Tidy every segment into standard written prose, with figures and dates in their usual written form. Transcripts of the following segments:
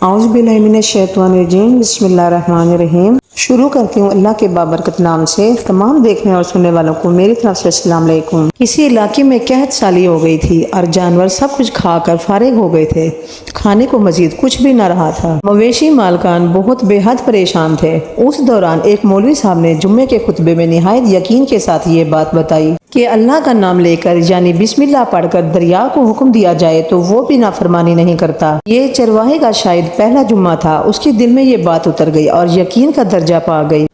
اعوذ باللہ من الشیطان الرجیم، بسم اللہ الرحمن الرحیم۔ شروع کرتی ہوں اللہ کے بابرکت نام سے۔ تمام دیکھنے اور سننے والوں کو میری طرف سے السلام علیکم۔ کسی علاقے میں قحط سالی ہو گئی تھی اور جانور سب کچھ کھا کر فارغ ہو گئے تھے۔ کھانے کو مزید کچھ بھی نہ رہا تھا۔ مویشی مالکان بہت بے حد پریشان تھے۔ اس دوران ایک مولوی صاحب نے جمعے کے خطبے میں نہایت یقین کے ساتھ یہ بات بتائی کہ اللہ کا نام لے کر یعنی بسم اللہ پڑھ کر دریا کو حکم دیا جائے تو وہ بھی نافرمانی نہیں کرتا۔ یہ چرواہے کا شاید پہلا جمعہ تھا۔ اس کے دل میں یہ بات اتر گئی اور یقین کا درجہ پا گئی۔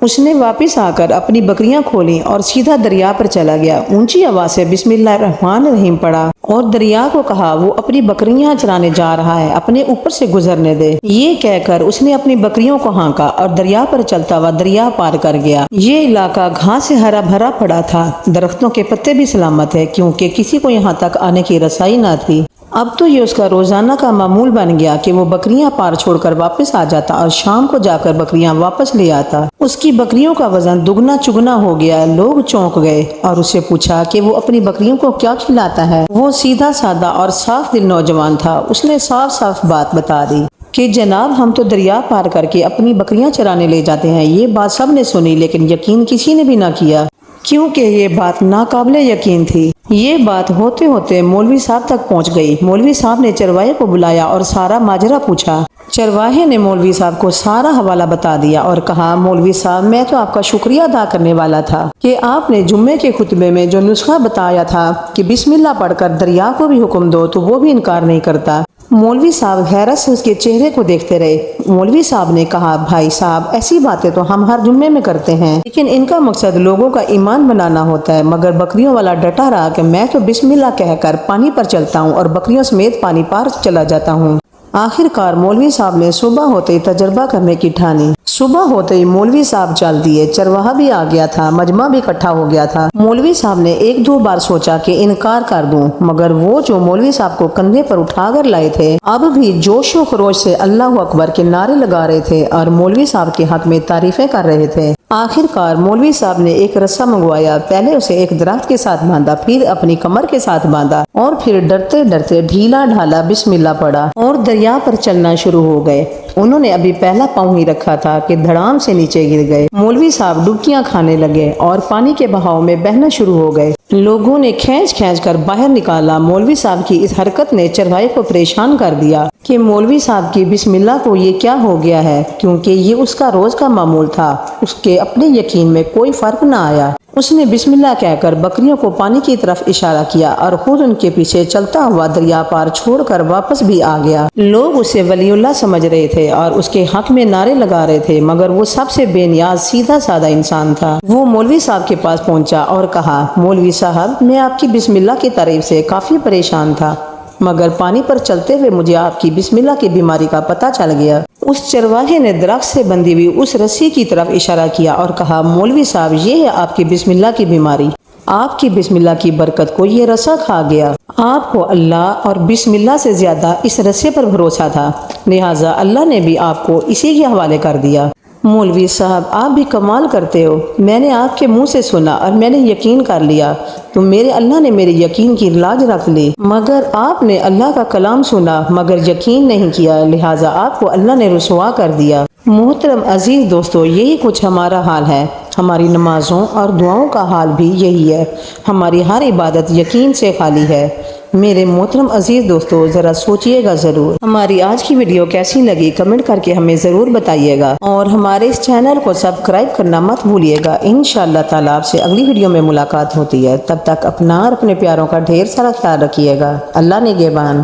اس نے واپس آ کر اپنی بکریاں کھولیں اور سیدھا دریا پر چلا گیا۔ اونچی آواز سے بسم اللہ الرحمن الرحیم پڑھا اور دریا کو کہا وہ اپنی بکریاں چرانے جا رہا ہے، اپنے اوپر سے گزرنے دے۔ یہ کہہ کر اس نے اپنی بکریوں کو ہانکا اور دریا پر چلتا ہوا دریا پار کر گیا۔ یہ علاقہ گھاس سے ہرا بھرا پڑا تھا، درختوں کے پتے بھی سلامت ہے کیونکہ کسی کو یہاں تک آنے کی رسائی نہ تھی۔ اب تو یہ اس کا روزانہ کا معمول بن گیا کہ وہ بکریاں پار چھوڑ کر واپس آ جاتا اور شام کو جا کر بکریاں واپس لے آتا۔ اس کی بکریوں کا وزن دگنا چگنا ہو گیا۔ لوگ چونک گئے اور اسے پوچھا کہ وہ اپنی بکریوں کو کیا کھلاتا ہے۔ وہ سیدھا سادہ اور صاف دل نوجوان تھا۔ اس نے صاف صاف بات بتا دی کہ جناب ہم تو دریا پار کر کے اپنی بکریاں چرانے لے جاتے ہیں۔ یہ بات سب نے سنی لیکن یقین کسی نے بھی نہ کیا کیونکہ یہ بات ناقابل یقین تھی۔ یہ بات ہوتے ہوتے مولوی صاحب تک پہنچ گئی۔ مولوی صاحب نے چرواہے کو بلایا اور سارا ماجرا پوچھا۔ چرواہے نے مولوی صاحب کو سارا حوالہ بتا دیا اور کہا مولوی صاحب میں تو آپ کا شکریہ ادا کرنے والا تھا کہ آپ نے جمعے کے خطبے میں جو نسخہ بتایا تھا کہ بسم اللہ پڑھ کر دریا کو بھی حکم دو تو وہ بھی انکار نہیں کرتا۔ مولوی صاحب حیرت سے اس کے چہرے کو دیکھتے رہے۔ مولوی صاحب نے کہا بھائی صاحب ایسی باتیں تو ہم ہر جمعے میں کرتے ہیں لیکن ان کا مقصد لوگوں کا ایمان بنانا ہوتا ہے، مگر بکریوں والا ڈٹا رہا کہ میں تو بسم اللہ کہہ کر پانی پر چلتا ہوں اور بکریوں سمیت پانی پار چلا جاتا ہوں۔ آخر کار مولوی صاحب نے صبح ہوتے ہی تجربہ کرنے کی ٹھانی۔ صبح ہوتے ہی مولوی صاحب چل دیے۔ چرواہا بھی آ گیا تھا، مجمع بھی اکٹھا ہو گیا تھا۔ مولوی صاحب نے ایک دو بار سوچا کہ انکار کر دوں مگر وہ جو مولوی صاحب کو کندھے پر اٹھا کر لائے تھے اب بھی جوش و خروش سے اللہ اکبر کے نعرے لگا رہے تھے اور مولوی صاحب کے حق میں تعریفیں کر رہے تھے۔ آخر کار مولوی صاحب نے ایک رسہ منگوایا۔ پہلے اسے ایک درخت کے ساتھ باندھا، پھر اپنی کمر کے ساتھ باندھا اور پھر ڈرتے ڈرتے ڈھیلا ڈھالا بسم اللہ پڑھا اور دریا پر چلنا شروع ہو گئے۔ انہوں نے ابھی پہلا پاؤں ہی رکھا تھا کہ دھڑام سے نیچے گر گئے۔ مولوی صاحب ڈبکیاں کھانے لگے اور پانی کے بہاؤ میں بہنا شروع ہو گئے۔ لوگوں نے کھینچ کھینچ کر باہر نکالا۔ مولوی صاحب کی اس حرکت نے چرواہے کو پریشان کر دیا کہ مولوی صاحب کی بسم اللہ کو یہ کیا ہو گیا ہے، کیونکہ یہ اس کا روز کا معمول تھا۔ اس کے اپنے یقین میں کوئی فرق نہ آیا۔ اس نے بسم اللہ کہہ کر بکریوں کو پانی کی طرف اشارہ کیا اور خود ان کے پیچھے چلتا ہوا دریا پار چھوڑ کر واپس بھی آ گیا۔ لوگ اسے ولی اللہ سمجھ رہے تھے اور اس کے حق میں نعرے لگا رہے تھے مگر وہ سب سے بے نیاز سیدھا سادہ انسان تھا۔ وہ مولوی صاحب کے پاس پہنچا اور کہا مولوی صاحب میں آپ کی بسم اللہ کی تعریف سے کافی پریشان تھا مگر پانی پر چلتے ہوئے مجھے آپ کی بسم اللہ کی بیماری کا پتہ چل گیا۔ اس چرواہے نے درخت سے بندھی ہوئی اس رسی کی طرف اشارہ کیا اور کہا مولوی صاحب یہ ہے آپ کی بسم اللہ کی بیماری۔ آپ کی بسم اللہ کی برکت کو یہ رسا کھا گیا۔ آپ کو اللہ اور بسم اللہ سے زیادہ اس رسے پر بھروسہ تھا، لہٰذا اللہ نے بھی آپ کو اسی کے حوالے کر دیا۔ مولوی صاحب آپ بھی کمال کرتے ہو۔ میں نے آپ کے منہ سے سنا اور میں نے یقین کر لیا تو میرے اللہ نے میرے یقین کی لاج رکھ لی، مگر آپ نے اللہ کا کلام سنا مگر یقین نہیں کیا، لہٰذا آپ کو اللہ نے رسوا کر دیا۔ محترم عزیز دوستو، یہی کچھ ہمارا حال ہے۔ ہماری نمازوں اور دعاؤں کا حال بھی یہی ہے۔ ہماری ہر عبادت یقین سے خالی ہے۔ میرے محترم عزیز دوستو ذرا سوچئے گا ضرور۔ ہماری آج کی ویڈیو کیسی لگی کمنٹ کر کے ہمیں ضرور بتائیے گا اور ہمارے اس چینل کو سبسکرائب کرنا مت بھولیے گا۔ انشاءاللہ تعالی آپ سے اگلی ویڈیو میں ملاقات ہوتی ہے۔ تب تک اپنا اور اپنے پیاروں کا ڈھیر سارا خیال رکھیے گا۔ اللہ نگہبان۔